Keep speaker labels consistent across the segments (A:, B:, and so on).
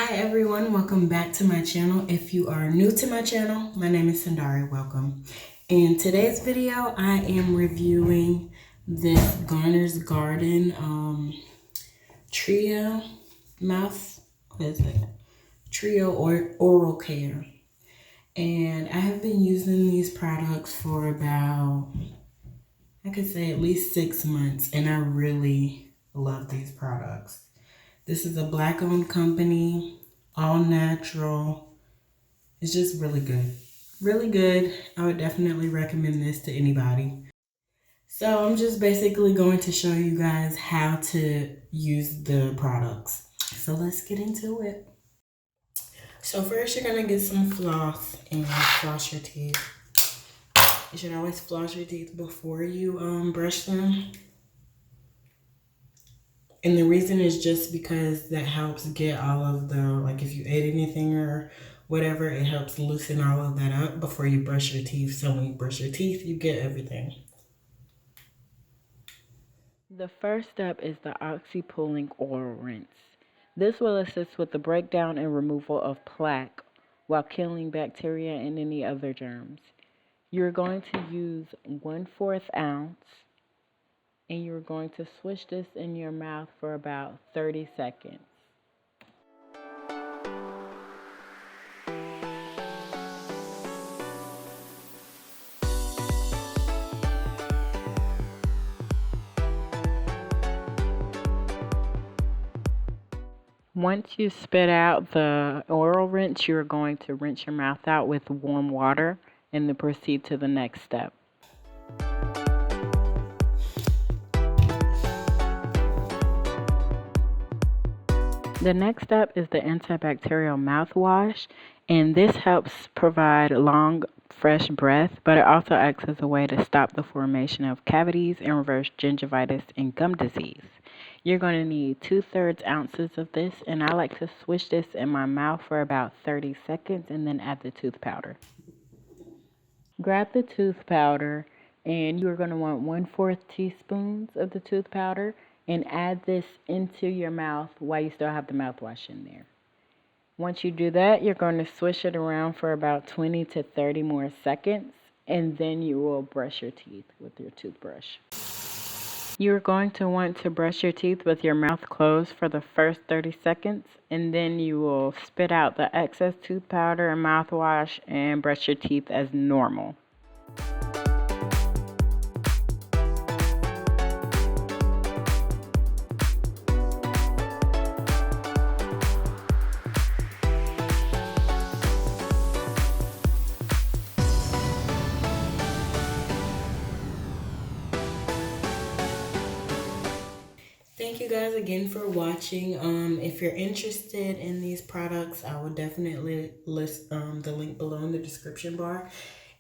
A: Hi everyone, welcome back to my channel. If you are new to my channel, my name is Sandari, welcome. In today's video, I am reviewing this Garner's Garden Trio Mouth, what is it? Trio or Oral Care. And I have been using these products for about, I could say at least 6 months, and I really love these products. This is a Black-owned company, all natural. It's just really good. Really good. I would definitely recommend this to anybody. So I'm just basically going to show you guys how to use the products. So let's get into it. So first you're gonna get some floss and floss your teeth. You should always floss your teeth before you brush them. And the reason is just because that helps get all of the, like if you ate anything or whatever, it helps loosen all of that up before you brush your teeth. So when you brush your teeth, you get everything.
B: The first step is the oxy-pulling oil rinse. This will assist with the breakdown and removal of plaque while killing bacteria and any other germs. You're going to use 1/4 ounce and you're going to swish this in your mouth for about 30 seconds. Once you spit out the oil rinse, you're going to rinse your mouth out with warm water and then proceed to the next step. The next step is the antibacterial mouthwash, and this helps provide long, fresh breath, but it also acts as a way to stop the formation of cavities and reverse gingivitis and gum disease. You're going to need 2/3 ounces of this, and I like to swish this in my mouth for about 30 seconds and then add the tooth powder. Grab the tooth powder, and you're going to want 1/4 teaspoons of the tooth powder, and add this into your mouth while you still have the mouthwash in there. Once you do that, you're going to swish it around for about 20 to 30 more seconds, and then you will brush your teeth with your toothbrush. You're going to want to brush your teeth with your mouth closed for the first 30 seconds, and then you will spit out the excess tooth powder and mouthwash and brush your teeth as normal.
A: Thank you guys again for watching. If you're interested in these products, I will definitely list the link below in the description bar.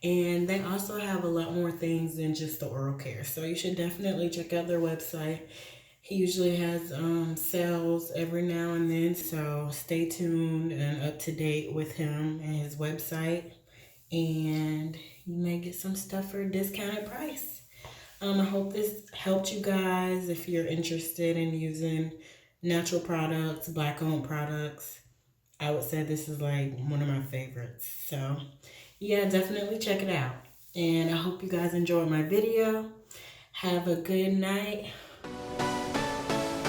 A: And they also have a lot more things than just the oral care. So you should definitely check out their website. He usually has sales every now and then. So stay tuned and up to date with him and his website. And you may get some stuff for a discounted price. I hope this helped you guys if you're interested in using natural products, Black-owned products. I would say this is like one of my favorites. So yeah, definitely check it out. And I hope you guys enjoyed my video. Have a good night.